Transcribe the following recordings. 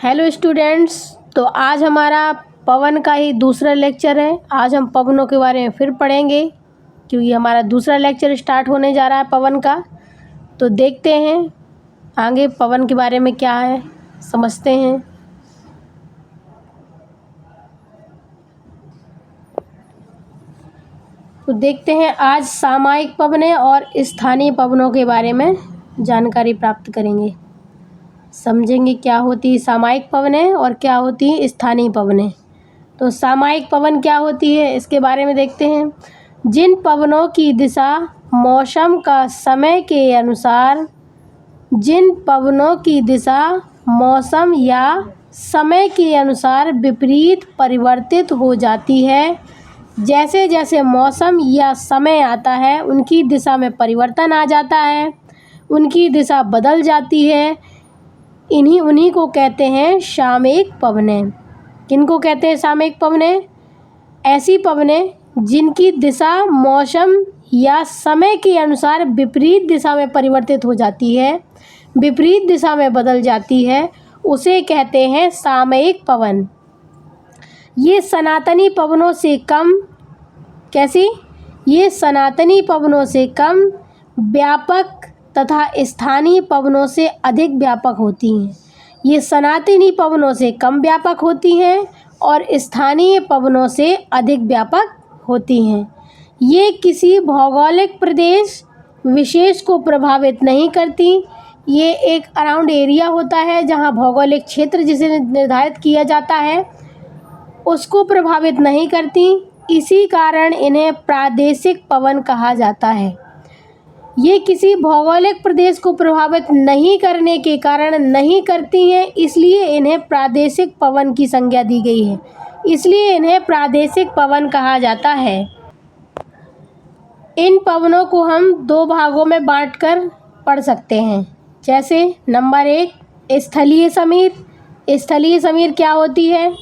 Hello students. तो आज हमारा पवन का ही दूसरा लेक्चर है। आज हम पवनों के बारे में फिर पढ़ेंगे क्योंकि हमारा दूसरा लेक्चर स्टार्ट होने जा रहा है पवन का। तो देखते हैं आगे पवन के बारे में क्या है, समझते हैं। तो देखते हैं आज सामयिक पवनें और स्थानीय पवनों के बारे में जानकारी प्राप्त करेंगे, समझेंगे क्या होती है सामयिक पवनें और क्या होती है स्थानीय पवनें। तो सामयिक पवन क्या होती है इसके बारे में देखते हैं। जिन पवनों की दिशा मौसम का समय के अनुसार जिन पवनों की दिशा मौसम या समय के अनुसार विपरीत परिवर्तित हो जाती है। जैसे जैसे मौसम या समय आता है उनकी दिशा में परिवर्तन आ जाता है, उनकी दिशा बदल जाती है। उन्हीं को कहते हैं सामयिक पवनें। किनको कहते हैं सामयिक पवनें? ऐसी पवनें जिनकी दिशा मौसम या समय के अनुसार विपरीत दिशा में परिवर्तित हो जाती है, विपरीत दिशा में बदल जाती है, उसे कहते हैं सामयिक पवन। ये सनातनी पवनों से कम कैसी? ये सनातनी पवनों से कम व्यापक तथा स्थानीय पवनों से अधिक व्यापक होती हैं। ये सनातनी पवनों से कम व्यापक होती हैं और स्थानीय पवनों से अधिक व्यापक होती हैं। ये किसी भौगोलिक प्रदेश विशेष को प्रभावित नहीं करती। ये एक अराउंड एरिया होता है जहाँ भौगोलिक क्षेत्र जिसे निर्धारित किया जाता है उसको प्रभावित नहीं करती। इसी कारण इन्हें प्रादेशिक पवन कहा जाता है। ये किसी भौगोलिक प्रदेश को प्रभावित नहीं करने के कारण नहीं करती हैं, इसलिए इन्हें प्रादेशिक पवन की संज्ञा दी गई है। इसलिए इन्हें प्रादेशिक पवन कहा जाता है। इन पवनों को हम दो भागों में बांटकर पढ़ सकते हैं। जैसे नंबर 1 स्थलीय समीर। स्थलीय समीर क्या होती है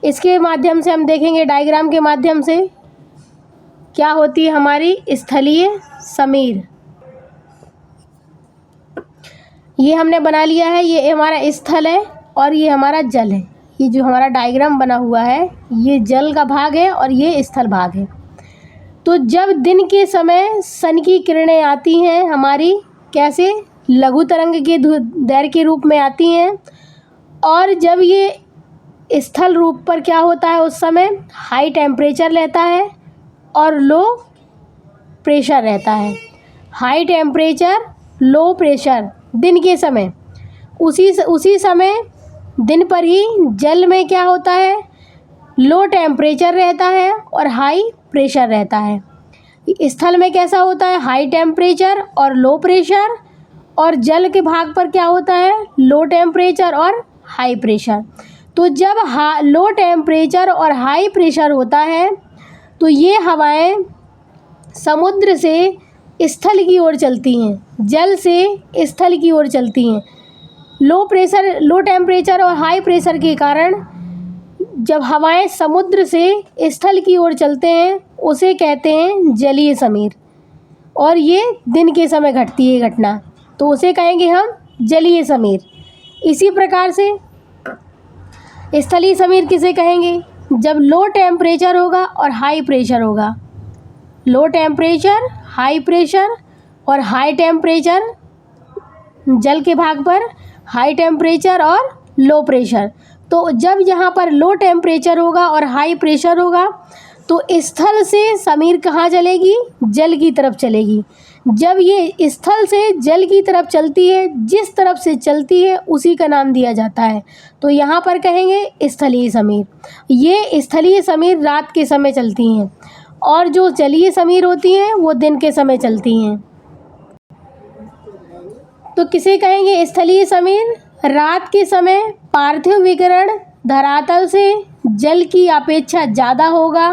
इसके माध्यम से हम देखेंगे, डायग्राम के माध्यम से क्या होती है हमारी स्थलीय समीर। ये हमने बना लिया है, ये हमारा स्थल है और ये हमारा जल है। ये जो हमारा डायग्राम बना हुआ है ये जल का भाग है और ये स्थल भाग है। तो जब दिन के समय सन की किरणें आती हैं हमारी कैसे लघु तरंग के दैर्घ्य के रूप में आती हैं, और जब ये स्थल रूप पर क्या होता है उस समय हाई टेम्परेचर रहता है और लो प्रेशर रहता है। हाई टेम्परेचर लो प्रेशर दिन के समय, उसी समय दिन पर ही जल में क्या होता है लो टेम्परेचर रहता है और हाई प्रेशर रहता है। स्थल में कैसा होता है हाई टेम्परेचर और लो प्रेशर, और जल के भाग पर क्या होता है लो टेम्परेचर और हाई प्रेशर। तो जब लो टेम्परेचर और हाई प्रेशर होता है तो ये हवाएं समुद्र से स्थल की ओर चलती हैं, जल से स्थल की ओर चलती हैं। लो टेम्परेचर और हाई प्रेशर के कारण जब हवाएं समुद्र से स्थल की ओर चलते हैं उसे कहते हैं जलीय समीर, और ये दिन के समय घटती है घटना, तो उसे कहेंगे हम जलीय समीर। इसी प्रकार से स्थलीय समीर किसे कहेंगे? जब लो टेम्परेचर होगा और हाई प्रेशर होगा। लो टेम्परेचर हाई प्रेशर और हाई टेम्परेचर जल के भाग पर हाई टेम्परेचर और लो प्रेशर। तो जब यहाँ पर लो टेम्परेचर होगा और हाई प्रेशर होगा तो स्थल से समीर कहाँ चलेगी? जल की तरफ चलेगी। जब ये स्थल से जल की तरफ चलती है, जिस तरफ से चलती है उसी का नाम दिया जाता है। तो यहाँ पर कहेंगे स्थलीय समीर। ये स्थलीय समीर रात के समय चलती हैं और जो जलीय समीर होती हैं वो दिन के समय चलती हैं। तो किसे कहेंगे स्थलीय समीर? रात के समय पार्थिव विकिरण धरातल से जल की अपेक्षा ज़्यादा होगा।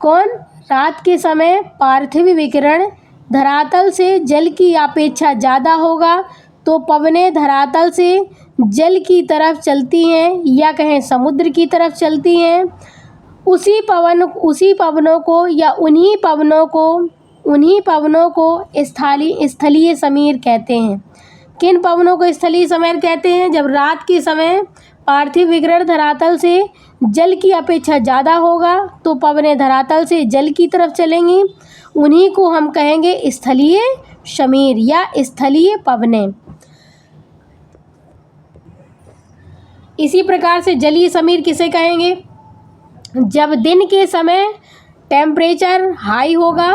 कौन? रात के समय पार्थिव विकिरण धरातल से जल की अपेक्षा ज़्यादा होगा तो पवनें धरातल से जल की तरफ चलती हैं या कहें समुद्र की तरफ चलती हैं। उसी पवनों को या उन्हीं पवनों को स्थलीय समीर कहते हैं। किन पवनों को स्थलीय समीर कहते हैं? जब रात के समय पार्थिव विकिरण धरातल से जल की अपेक्षा ज़्यादा होगा तो पवनें धरातल से जल की तरफ चलेंगी, उन्हीं को हम कहेंगे स्थलीय समीर या स्थलीय पवनें। इसी प्रकार से जलीय समीर किसे कहेंगे? जब दिन के समय टेम्परेचर हाई होगा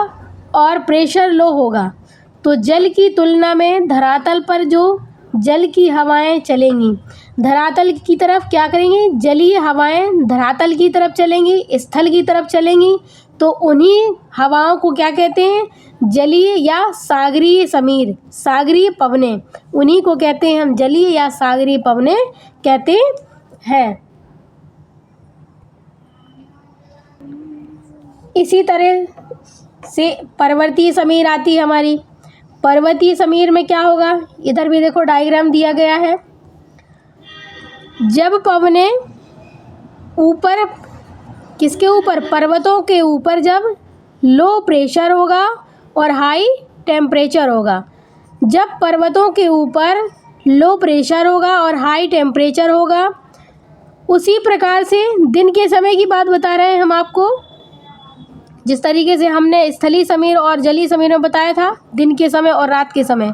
और प्रेशर लो होगा तो जल की तुलना में धरातल पर जो जल की हवाएं चलेंगी, धरातल की तरफ क्या करेंगी? जलीय हवाएं धरातल की तरफ चलेंगी, स्थल की तरफ चलेंगी, तो उन्हीं हवाओं को क्या कहते हैं? जलीय या सागरीय समीर, सागरीय पवनें, उन्हीं को कहते हैं हम जलीय या सागरीय पवनें कहते हैं। इसी तरह से पर्वतीय समीर आती है हमारी। पर्वतीय समीर में क्या होगा? इधर भी देखो डायग्राम दिया गया है। जब पवनें ऊपर, किसके ऊपर? पर्वतों के ऊपर जब लो प्रेशर होगा और हाई टेम्परेचर होगा, जब पर्वतों के ऊपर लो प्रेशर होगा और हाई टेम्परेचर होगा, उसी प्रकार से दिन के समय की बात बता रहे हैं हम आपको। जिस तरीके से हमने स्थलीय समीर और जलीय समीर में बताया था, दिन के समय और रात के समय,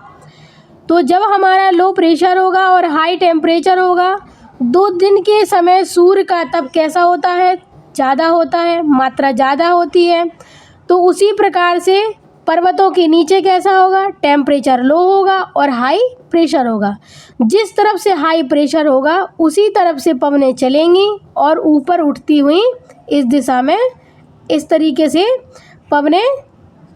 तो जब हमारा लो प्रेशर होगा और हाई टेम्परेचर होगा, दो दिन के समय सूर्य का तप कैसा होता है? ज़्यादा होता है, मात्रा ज़्यादा होती है। तो उसी प्रकार से पर्वतों के नीचे कैसा होगा? टेम्परेचर लो होगा और हाई प्रेशर होगा। जिस तरफ से हाई प्रेशर होगा उसी तरफ से पवनें चलेंगी और ऊपर उठती हुई इस दिशा में इस तरीके से पवनें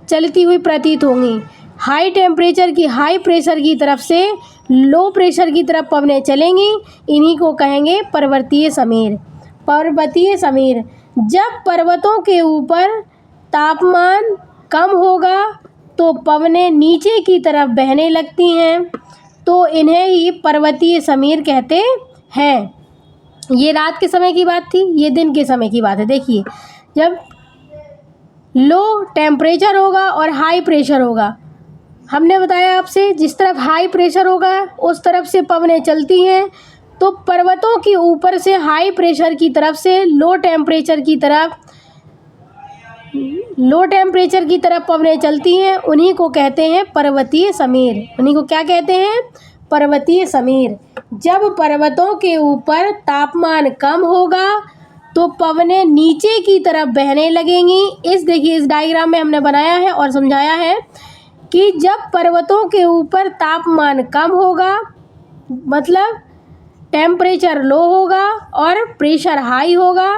चलती हुई प्रतीत होंगी। हाई टेम्परेचर की हाई प्रेशर की तरफ से लो प्रेशर की तरफ पवनें चलेंगी, इन्हीं को कहेंगे पर्वतीय समीर। पर्वतीय समीर, जब पर्वतों के ऊपर तापमान कम होगा तो पवनें नीचे की तरफ बहने लगती हैं, तो इन्हें ही पर्वतीय समीर कहते हैं। ये रात के समय की बात थी, ये दिन के समय की बात है। देखिए, जब लो टेम्परेचर होगा और हाई प्रेशर होगा, हमने बताया आपसे जिस तरफ हाई प्रेशर होगा उस तरफ से पवनें चलती हैं, तो पर्वतों के ऊपर से हाई प्रेशर की तरफ से लो टेम्परेचर की तरफ पवनें चलती हैं, उन्हीं को कहते हैं पर्वतीय समीर। उन्हीं को क्या कहते हैं? पर्वतीय समीर। जब पर्वतों के ऊपर तापमान कम होगा तो पवनें नीचे की तरफ बहने लगेंगी। देखिए, इस डायग्राम में हमने बनाया है और समझाया है कि जब पर्वतों के ऊपर तापमान कम होगा, मतलब टेम्परेचर लो होगा और प्रेशर हाई होगा,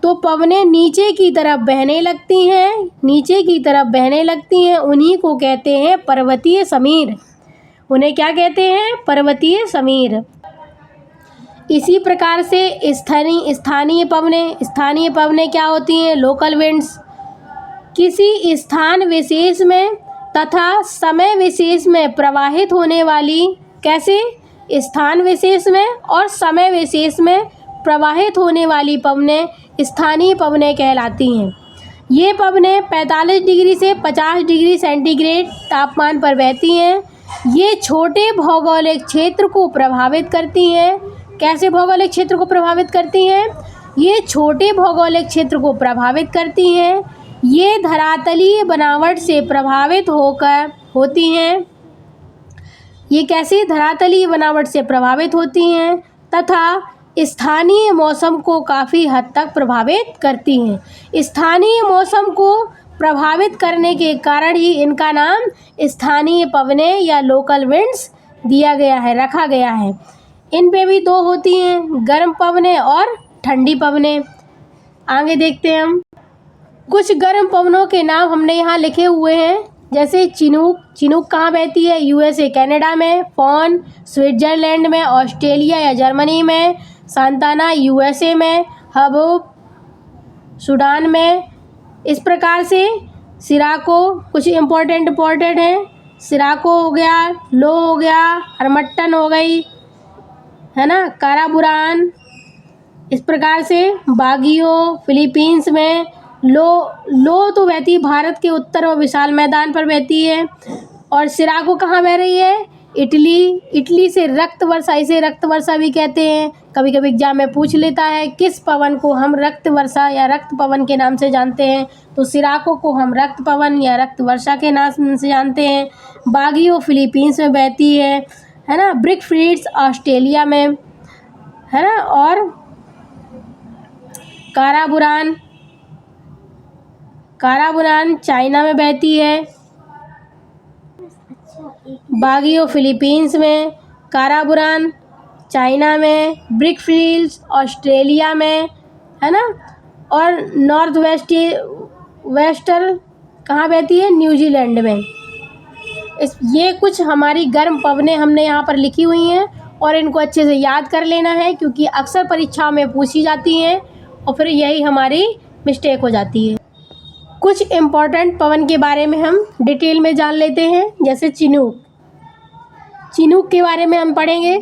तो पवनें नीचे की तरफ बहने लगती हैं, नीचे की तरफ बहने लगती हैं, उन्हीं को कहते हैं पर्वतीय समीर। उन्हें क्या कहते हैं? पर्वतीय समीर। इसी प्रकार से स्थानीय पवनें क्या होती हैं? Local winds. किसी स्थान विशेष में तथा समय विशेष में प्रवाहित होने वाली, कैसे? स्थान विशेष में और समय विशेष में प्रवाहित होने वाली पवनें स्थानीय पवनें कहलाती हैं। ये पवनें 45 डिग्री से 50 डिग्री सेंटीग्रेड तापमान पर बहती हैं। ये छोटे भौगोलिक क्षेत्र को प्रभावित करती हैं। कैसे भौगोलिक क्षेत्र को प्रभावित करती हैं? ये छोटे भौगोलिक क्षेत्र को प्रभावित करती हैं। ये धरातलीय बनावट से प्रभावित होकर होती हैं। ये कैसी धरातलीय बनावट से प्रभावित होती हैं तथा स्थानीय मौसम को काफ़ी हद तक प्रभावित करती हैं। स्थानीय मौसम को प्रभावित करने के कारण ही इनका नाम स्थानीय पवनें या लोकल विंड्स दिया गया है, रखा गया है। इन पे भी दो होती हैं, गर्म पवनें और ठंडी पवनें। आगे देखते हैं हम। कुछ गर्म पवनों के नाम हमने यहाँ लिखे हुए हैं, जैसे चिनूक कहाँ बहती है? यूएसए कनाडा में। फॉन स्विट्जरलैंड में, ऑस्ट्रेलिया या जर्मनी में। सांताना यूएसए में। हबूब सूडान में। इस प्रकार से सिराको कुछ इम्पोर्टेंट हैं। सिराको हो गया, लो हो गया, हरमट्टन हो गई, है ना, काराबुरान। इस प्रकार से बागियो फिलीपींस में। लो तो बहती भारत के उत्तर और विशाल मैदान पर बहती है। और सिराको कहाँ बह रही है? इटली से रक्त वर्षा, इसे रक्त वर्षा भी कहते हैं। कभी कभी एग्जाम में पूछ लेता है किस पवन को हम रक्त वर्षा या रक्त पवन के नाम से जानते हैं, तो सिराको को हम रक्त पवन या रक्त वर्षा के नाम से जानते हैं। बागियो फिलीपींस में बहती है ना। ब्रिकफील्ड्स ऑस्ट्रेलिया में, है ना। और काराबुरान चाइना में बहती है। बागियो फिलीपींस में, काराबुरान चाइना में, ब्रिकफील्ड्स ऑस्ट्रेलिया में, है ना। और नॉर्थ वेस्टर्न कहाँ बहती है? न्यूजीलैंड में। ये कुछ हमारी गर्म पवनें हमने यहाँ पर लिखी हुई हैं और इनको अच्छे से याद कर लेना है, क्योंकि अक्सर परीक्षाओं में पूछी जाती हैं और फिर यही हमारी मिस्टेक हो जाती है। कुछ इम्पोर्टेंट पवन के बारे में हम डिटेल में जान लेते हैं, जैसे चिनूक के बारे में हम पढ़ेंगे।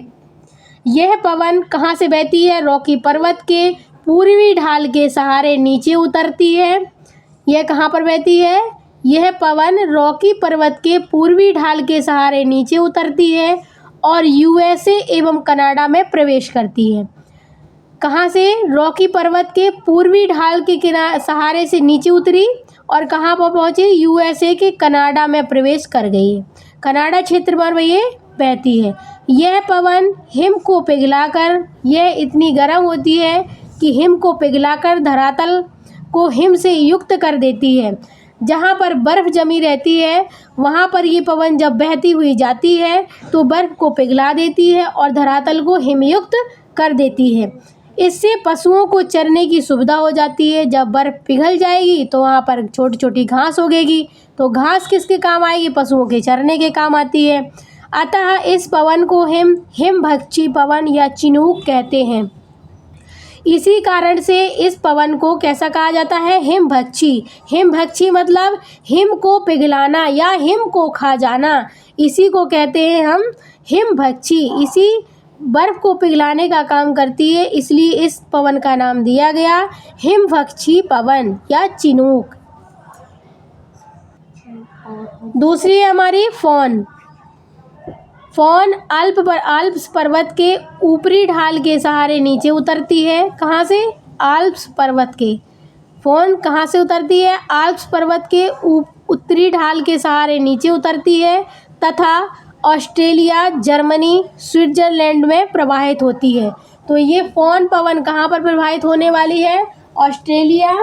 यह पवन कहाँ से बहती है? रॉकी पर्वत के पूर्वी ढाल के सहारे नीचे उतरती है। यह कहाँ पर बहती है? यह पवन रॉकी पर्वत के पूर्वी ढाल के सहारे नीचे उतरती है और यूएसए एवं कनाडा में प्रवेश करती है। कहाँ से? रॉकी पर्वत के पूर्वी ढाल के सहारे से नीचे उतरी और कहाँ पर पहुँची? यूएसए के कनाडा में प्रवेश कर गई है। कनाडा क्षेत्र पर ये बहती है। यह पवन हिम को पिघलाकर, यह इतनी गर्म होती है कि हिम को पिघलाकर धरातल को हिम से युक्त कर देती है। जहाँ पर बर्फ़ जमी रहती है वहाँ पर ये पवन जब बहती हुई जाती है तो बर्फ़ को पिघला देती है और धरातल को हिमयुक्त कर देती है। इससे पशुओं को चरने की सुविधा हो जाती है। जब बर्फ़ पिघल जाएगी तो वहाँ पर छोटी छोटी घास उगेगी, तो घास किसके काम आएगी? पशुओं के चरने के काम आती है। अतः इस पवन को हिमभक्षी पवन या चिनूक कहते हैं। इसी कारण से इस पवन को कैसा कहा जाता है? हिमभक्षी। हिमभक्षी मतलब हिम को पिघलाना या हिम को खा जाना, इसी को कहते हैं हम हिमभक्षी। इसी बर्फ़ को पिघलाने का काम करती है, इसलिए इस पवन का नाम दिया गया हिमभक्षी पवन या चिनूक। दूसरी है हमारी फॉन। आल्प्स पर्वत के ऊपरी ढाल के सहारे नीचे उतरती है। कहाँ से? आल्प्स पर्वत के। फॉन कहाँ से उतरती है? आल्प्स पर्वत के उत्तरी ढाल के सहारे नीचे उतरती है तथा ऑस्ट्रेलिया, जर्मनी, स्विट्ज़रलैंड में प्रवाहित होती है। तो ये फॉन पवन कहाँ पर प्रवाहित होने वाली है? Australia,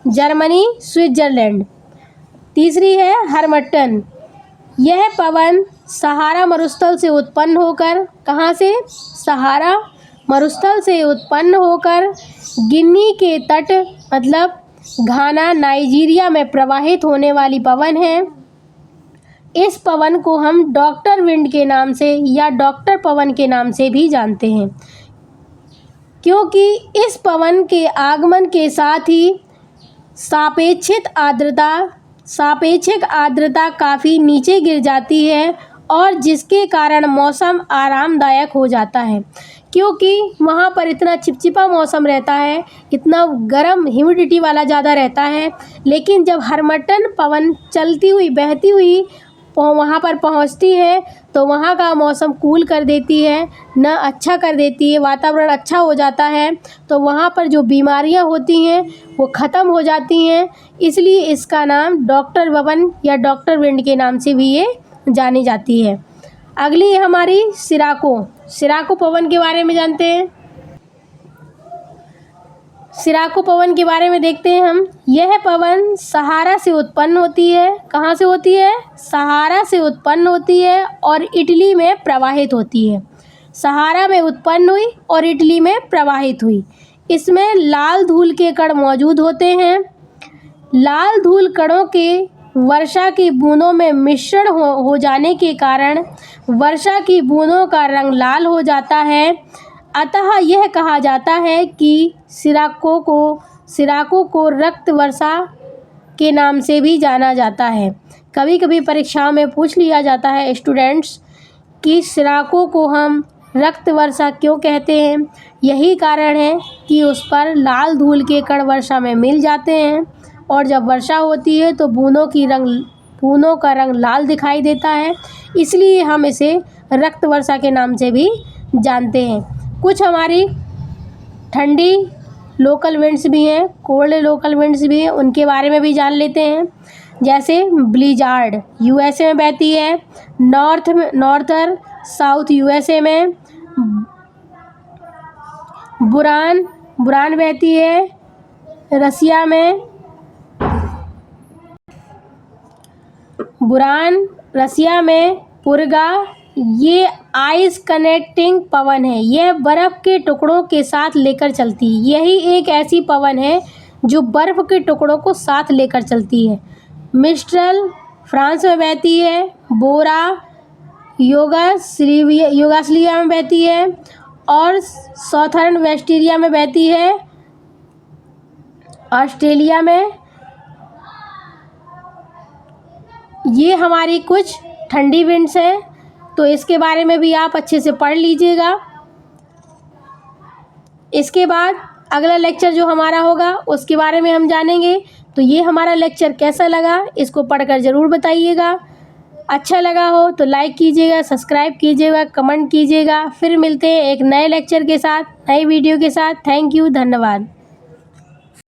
Germany, Switzerland. तीसरी है हरमट्टन। यह पवन सहारा मरुस्थल से उत्पन्न होकर, कहाँ से? सहारा मरुस्थल से उत्पन्न होकर गिनी के तट मतलब घाना, नाइजीरिया में प्रवाहित होने वाली पवन है। इस पवन को हम डॉक्टर विंड के नाम से या डॉक्टर पवन के नाम से भी जानते हैं, क्योंकि इस पवन के आगमन के साथ ही सापेक्षिक आर्द्रता काफ़ी नीचे गिर जाती है और जिसके कारण मौसम आरामदायक हो जाता है, क्योंकि वहाँ पर इतना चिपचिपा मौसम रहता है, इतना गर्म ह्यूमिडिटी वाला ज़्यादा रहता है। लेकिन जब हरमट्टन पवन चलती हुई बहती हुई वहाँ पर पहुँचती है तो वहाँ का मौसम कूल कर देती है, न अच्छा कर देती है, वातावरण अच्छा हो जाता है। तो वहाँ पर जो बीमारियाँ होती हैं वो ख़त्म हो जाती हैं, इसलिए इसका नाम डॉक्टर पवन या डॉक्टर विंड के नाम से भी ये जानी जाती है। अगली है हमारी सिराको पवन के बारे में जानते हैं। सिराको पवन के बारे में देखते हैं हम। यह पवन सहारा से उत्पन्न होती है। कहाँ से होती है? सहारा से उत्पन्न होती है और इटली में प्रवाहित होती है। सहारा में उत्पन्न हुई और इटली में प्रवाहित हुई। इसमें लाल धूल के कण मौजूद होते हैं। लाल धूल कणों के वर्षा की बूंदों में मिश्रण हो जाने के कारण वर्षा की बूंदों का रंग लाल हो जाता है। अतः यह कहा जाता है कि सिराको को रक्त वर्षा के नाम से भी जाना जाता है। कभी कभी परीक्षाओं में पूछ लिया जाता है स्टूडेंट्स कि सिराको को हम रक्त वर्षा क्यों कहते हैं? यही कारण है कि उस पर लाल धूल के कण वर्षा में मिल जाते हैं और जब वर्षा होती है तो बूंदों की रंग बूंदों का रंग लाल दिखाई देता है, इसलिए हम इसे रक्त वर्षा के नाम से भी जानते हैं। कुछ हमारी ठंडी लोकल विंड्स भी हैं, कोल्ड लोकल विंड्स भी हैं, उनके बारे में भी जान लेते हैं। जैसे ब्लिजार्ड यूएसए में बहती है, नॉर्थर साउथ यूएसए में। बुरान बहती है रसिया में। पुरगा ये आइस कनेक्टिंग पवन है, यह बर्फ़ के टुकड़ों के साथ लेकर चलती है। यही एक ऐसी पवन है जो बर्फ़ के टुकड़ों को साथ लेकर चलती है। मिस्ट्रल फ्रांस में बहती है। बोरा युगास्लाविया में बहती है और सॉथर्न वेस्टर्निया में बहती है, ऑस्ट्रेलिया में। ये हमारी कुछ ठंडी विंड्स हैं, तो इसके बारे में भी आप अच्छे से पढ़ लीजिएगा। इसके बाद अगला लेक्चर जो हमारा होगा उसके बारे में हम जानेंगे। तो ये हमारा लेक्चर कैसा लगा इसको पढ़कर ज़रूर बताइएगा। अच्छा लगा हो तो लाइक कीजिएगा, सब्सक्राइब कीजिएगा, कमेंट कीजिएगा। फिर मिलते हैं एक नए लेक्चर के साथ, नई वीडियो के साथ। थैंक यू, धन्यवाद।